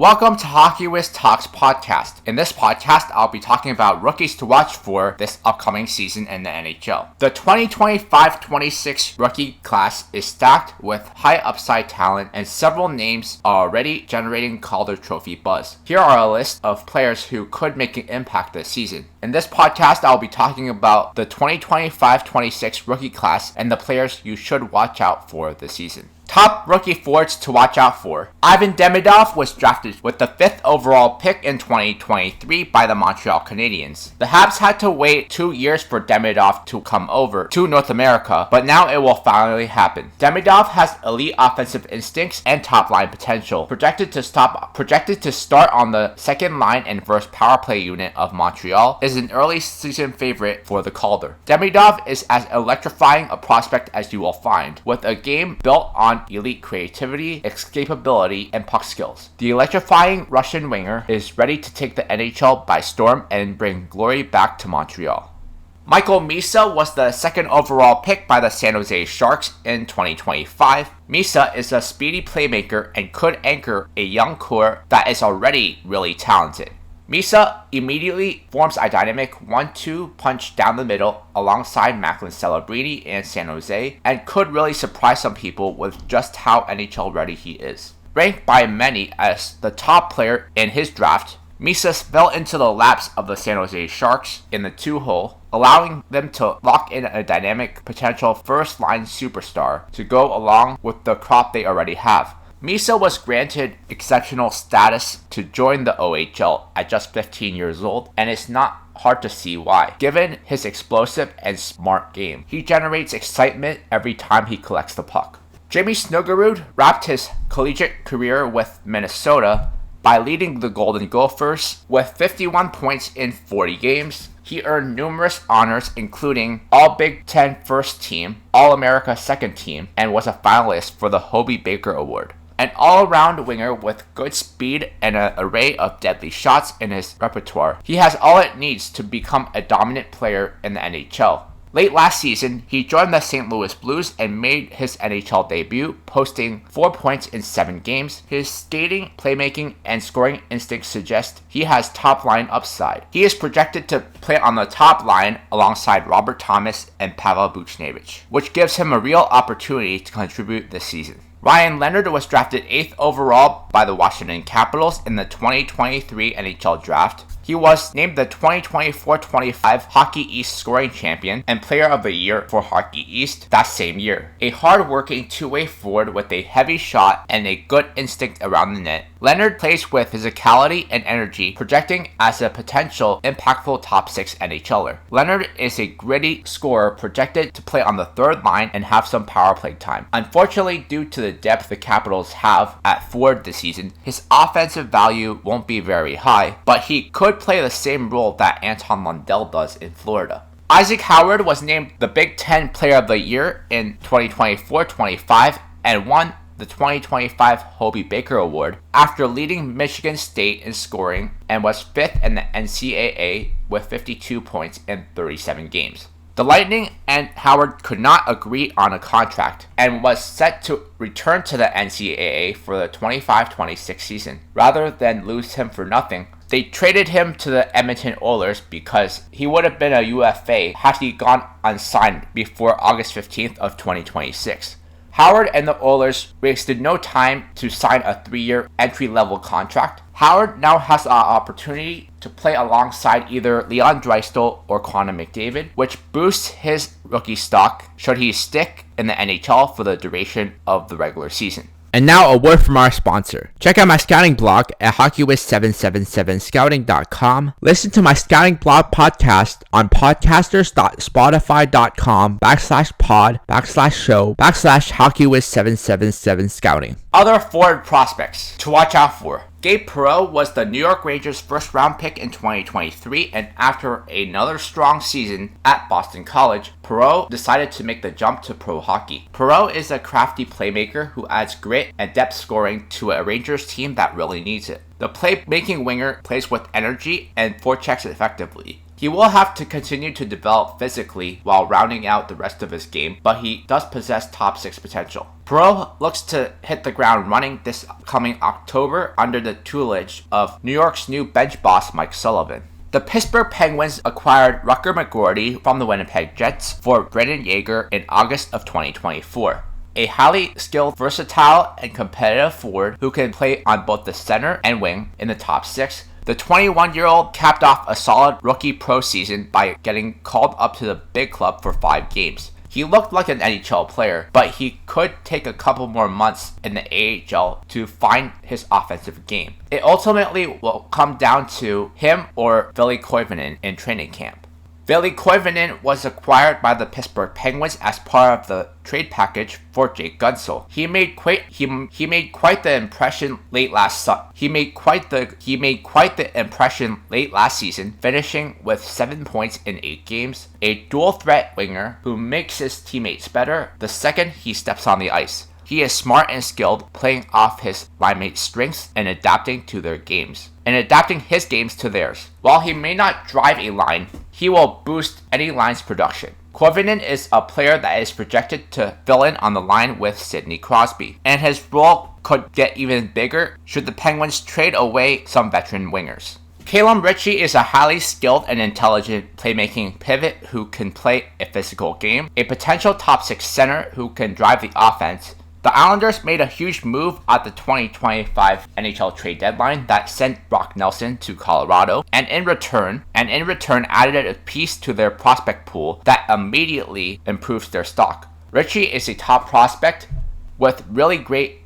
Welcome to Hockey Wiz Talks podcast. In this podcast, I'll be talking about rookies to watch for this upcoming season in the NHL. The 2025-26 rookie class is stacked with high upside talent and several names are already generating Calder Trophy buzz. Here are a list of players who could make an impact this season. In this podcast, I'll be talking about the 2025-26 rookie class and the players you should watch out for this season. Top rookie forwards to watch out for. Ivan Demidov was drafted with the 5th overall pick in 2023 by the Montreal Canadiens. The Habs had to wait 2 years for Demidov to come over to North America, but now it will finally happen. Demidov has elite offensive instincts and top-line potential, projected to start on the second line and first power play unit of Montreal, is an early season favorite for the Calder. Demidov is as electrifying a prospect as you will find, with a game built on elite creativity, escapability, and puck skills. The electrifying Russian winger is ready to take the NHL by storm and bring glory back to Montreal. Michael Misa was the 2nd overall pick by the San Jose Sharks in 2025. Misa is a speedy playmaker and could anchor a young core that is already really talented. Misa immediately forms a dynamic 1-2 punch down the middle alongside Macklin Celebrini and San Jose and could really surprise some people with just how NHL ready he is. Ranked by many as the top player in his draft, Misa fell into the laps of the San Jose Sharks in the 2-hole, allowing them to lock in a dynamic potential first-line superstar to go along with the crop they already have. Misa was granted exceptional status to join the OHL at just 15 years old, and it's not hard to see why, given his explosive and smart game. He generates excitement every time he collects the puck. Jimmy Snuggerud wrapped his collegiate career with Minnesota by leading the Golden Gophers with 51 points in 40 games. He earned numerous honors, including All-Big Ten First Team, All-America Second Team, and was a finalist for the Hobey Baker Award. An all-around winger with good speed and an array of deadly shots in his repertoire, he has all it needs to become a dominant player in the NHL. Late last season, he joined the St. Louis Blues and made his NHL debut, posting 4 points in 7 games. His skating, playmaking, and scoring instincts suggest he has top-line upside. He is projected to play on the top line alongside Robert Thomas and Pavel Buchnevich, which gives him a real opportunity to contribute this season. Ryan Leonard was drafted 8th overall by the Washington Capitals in the 2023 NHL Draft. He was named the 2024-25 Hockey East Scoring Champion and Player of the Year for Hockey East that same year. A hard-working two-way forward with a heavy shot and a good instinct around the net, Leonard plays with physicality and energy, projecting as a potential impactful top 6 NHLer. Leonard is a gritty scorer projected to play on the third line and have some power play time. Unfortunately, due to the depth the Capitals have at forward this season, his offensive value won't be very high, but he could play the same role that Anton Lundell does in Florida. Isaac Howard was named the Big Ten Player of the Year in 2024-25 and won the 2025 Hobey Baker Award after leading Michigan State in scoring and was 5th in the NCAA with 52 points in 37 games. The Lightning and Howard could not agree on a contract and was set to return to the NCAA for the 25-26 season. Rather than lose him for nothing, they traded him to the Edmonton Oilers because he would have been a UFA had he gone unsigned before August 15th of 2026. Howard and the Oilers wasted no time to sign a 3-year entry-level contract. Howard now has an opportunity to play alongside either Leon Draisaitl or Connor McDavid, which boosts his rookie stock should he stick in the NHL for the duration of the regular season. And now a word from our sponsor. Check out my scouting blog at hockeywiz777scouting.com. Listen to my scouting blog podcast on podcasters.spotify.com/pod/show/hockeywiz777scouting. Other forward prospects to watch out for. Gabe Perreault was the New York Rangers' first-round pick in 2023, and after another strong season at Boston College, Perreault decided to make the jump to pro hockey. Perreault is a crafty playmaker who adds grit and depth scoring to a Rangers team that really needs it. The playmaking winger plays with energy and forechecks effectively. He will have to continue to develop physically while rounding out the rest of his game, but he does possess top 6 potential. Perreault looks to hit the ground running this coming October under the tutelage of New York's new bench boss Mike Sullivan. The Pittsburgh Penguins acquired Rucker McGroarty from the Winnipeg Jets for Brayden Yager in August of 2024. A highly skilled, versatile, and competitive forward who can play on both the center and wing in the top 6. The 21-year-old capped off a solid rookie pro season by getting called up to the big club for 5 games. He looked like an NHL player, but he could take a couple more months in the AHL to find his offensive game. It ultimately will come down to him or Ville Koivunen in training camp. Ville Koivunen was acquired by the Pittsburgh Penguins as part of the trade package for Jake Guentzel. He made quite the impression late last season, finishing with 7 points in 8 games. A dual threat winger who makes his teammates better the second he steps on the ice. He is smart and skilled, playing off his linemates' strengths and adapting his games to theirs. While he may not drive a line, he will boost any line's production. Koivunen is a player that is projected to fill in on the line with Sidney Crosby, and his role could get even bigger should the Penguins trade away some veteran wingers. Calum Ritchie is a highly skilled and intelligent playmaking pivot who can play a physical game, a potential top 6 center who can drive the offense. The Islanders made a huge move at the 2025 NHL trade deadline that sent Brock Nelson to Colorado, and in return added a piece to their prospect pool that immediately improves their stock. Ritchie is a top prospect with really great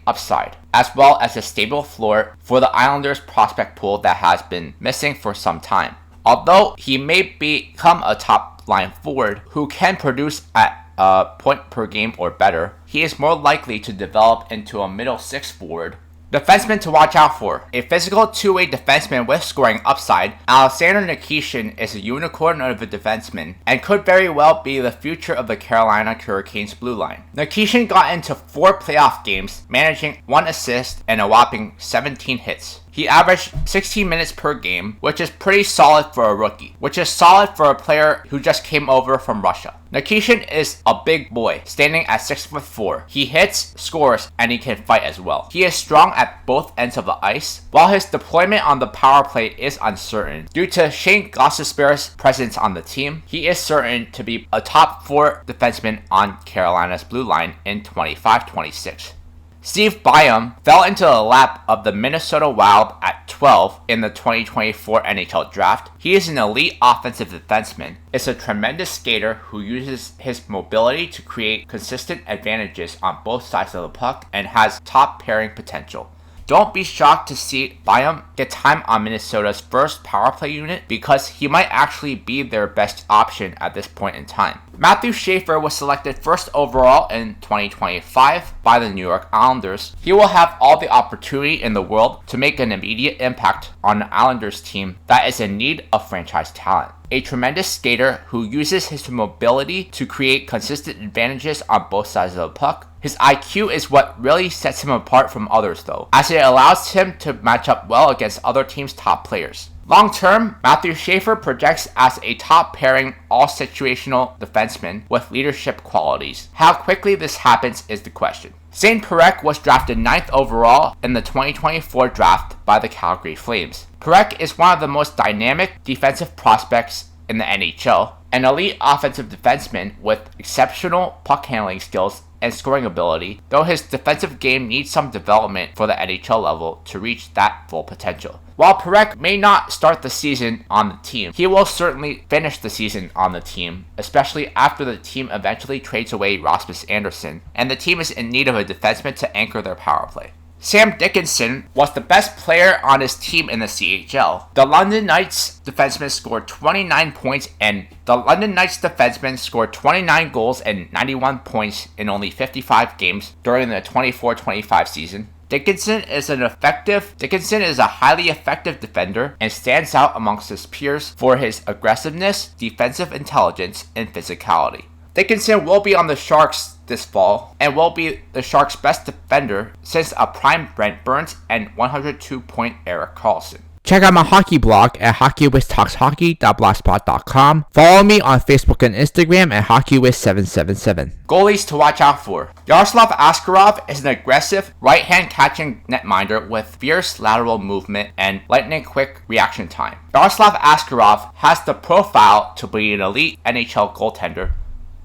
upside, as well as a stable floor for the Islanders prospect pool that has been missing for some time. Although he may become a top line forward who can produce at a point per game or better, he is more likely to develop into a middle 6 forward. Defensemen to watch out for. A physical two-way defenseman with scoring upside, Alexander Nikishin is a unicorn of a defenseman and could very well be the future of the Carolina Hurricanes blue line. Nikishin got into 4 playoff games, managing 1 assist and a whopping 17 hits. He averaged 16 minutes per game, which is pretty solid for a rookie, which is solid for a player who just came over from Russia. Nikishin is a big boy, standing at 6'4". He hits, scores, and he can fight as well. He is strong at both ends of the ice. While his deployment on the power play is uncertain, due to Shane Gostisbehere's presence on the team, he is certain to be a top 4 defenseman on Carolina's blue line in 25-26. Steve Byam fell into the lap of the Minnesota Wild at 12 in the 2024 NHL Draft. He is an elite offensive defenseman, is a tremendous skater who uses his mobility to create consistent advantages on both sides of the puck, and has top pairing potential. Don't be shocked to see Byam get time on Minnesota's first power play unit, because he might actually be their best option at this point in time. Matthew Schaefer was selected first overall in 2025 by the New York Islanders. He will have all the opportunity in the world to make an immediate impact on the Islanders team that is in need of franchise talent. A tremendous skater who uses his mobility to create consistent advantages on both sides of the puck. His IQ is what really sets him apart from others though, as it allows him to match up well against other teams' top players. Long term, Matthew Schaefer projects as a top pairing all-situational defenseman with leadership qualities. How quickly this happens is the question. Zane Parekh was drafted 9th overall in the 2024 draft by the Calgary Flames. Parekh is one of the most dynamic defensive prospects in the NHL, an elite offensive defenseman with exceptional puck handling skills and scoring ability, though his defensive game needs some development for the NHL level to reach that full potential. While Parekh may not start the season on the team, he will certainly finish the season on the team, especially after the team eventually trades away Rasmus Andersson, and the team is in need of a defenseman to anchor their power play. Sam Dickinson was the best player on his team in the CHL. The London Knights defenseman scored 29 points and the London Knights defenseman scored 29 goals and 91 points in only 55 games during the 24-25 season. Dickinson is a highly effective defender and stands out amongst his peers for his aggressiveness, defensive intelligence, and physicality. Dickinson will be on the Sharks this fall and will be the Sharks' best defender since a prime Brent Burns and 102-point Erik Karlsson. Check out my hockey blog at hockeywiztalkshockey.blogspot.com. Follow me on Facebook and Instagram at hockeywiz777. Goalies to watch out for. Yaroslav Askarov is an aggressive, right-hand catching netminder with fierce lateral movement and lightning-quick reaction time. Yaroslav Askarov has the profile to be an elite NHL goaltender.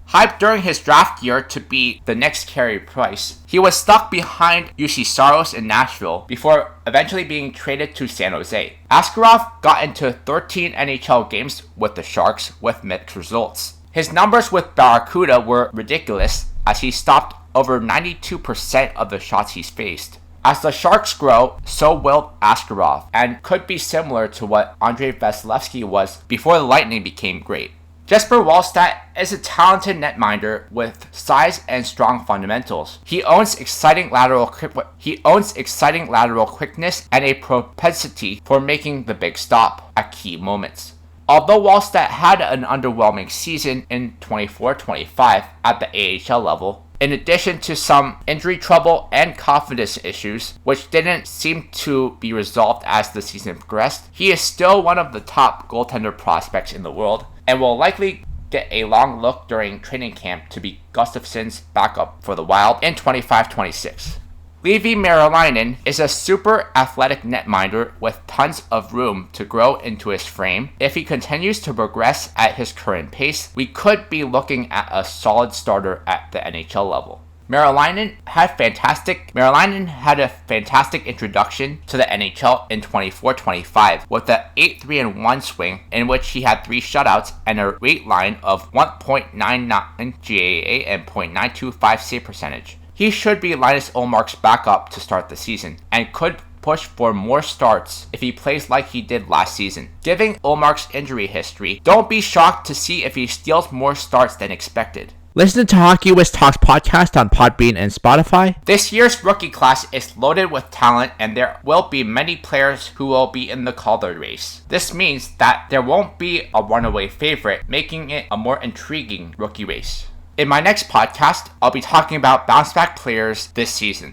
Hyped during his draft year to be the next Carey Price, he was stuck behind UC Saros in Nashville before eventually being traded to San Jose. Askarov got into 13 NHL games with the Sharks with mixed results. His numbers with Barracuda were ridiculous as he stopped over 92% of the shots he's faced. As the Sharks grow, so will Askarov, and could be similar to what Andrei Vasilevsky was before the Lightning became great. Jesper Wallstedt is a talented netminder with size and strong fundamentals. He owns exciting lateral quickness and a propensity for making the big stop at key moments. Although Wallstedt had an underwhelming season in 24-25 at the AHL level, in addition to some injury trouble and confidence issues, which didn't seem to be resolved as the season progressed, he is still one of the top goaltender prospects in the world, and will likely get a long look during training camp to be Gustafsson's backup for the Wild in 25-26. Leevi Merilainen is a super athletic netminder with tons of room to grow into his frame. If he continues to progress at his current pace, we could be looking at a solid starter at the NHL level. Merilainen had a fantastic introduction to the NHL in 24-25 with an 8-3-1 swing in which he had 3 shutouts and a rate line of 1.99 GAA and .925 save percentage. He should be Linus Ullmark's backup to start the season and could push for more starts if he plays like he did last season. Given Ullmark's injury history, don't be shocked to see if he steals more starts than expected. Listen to Hockey Wiz Talks podcast on Podbean and Spotify. This year's rookie class is loaded with talent, and there will be many players who will be in the Calder race. This means that there won't be a runaway favorite, making it a more intriguing rookie race. In my next podcast, I'll be talking about bounce-back players this season.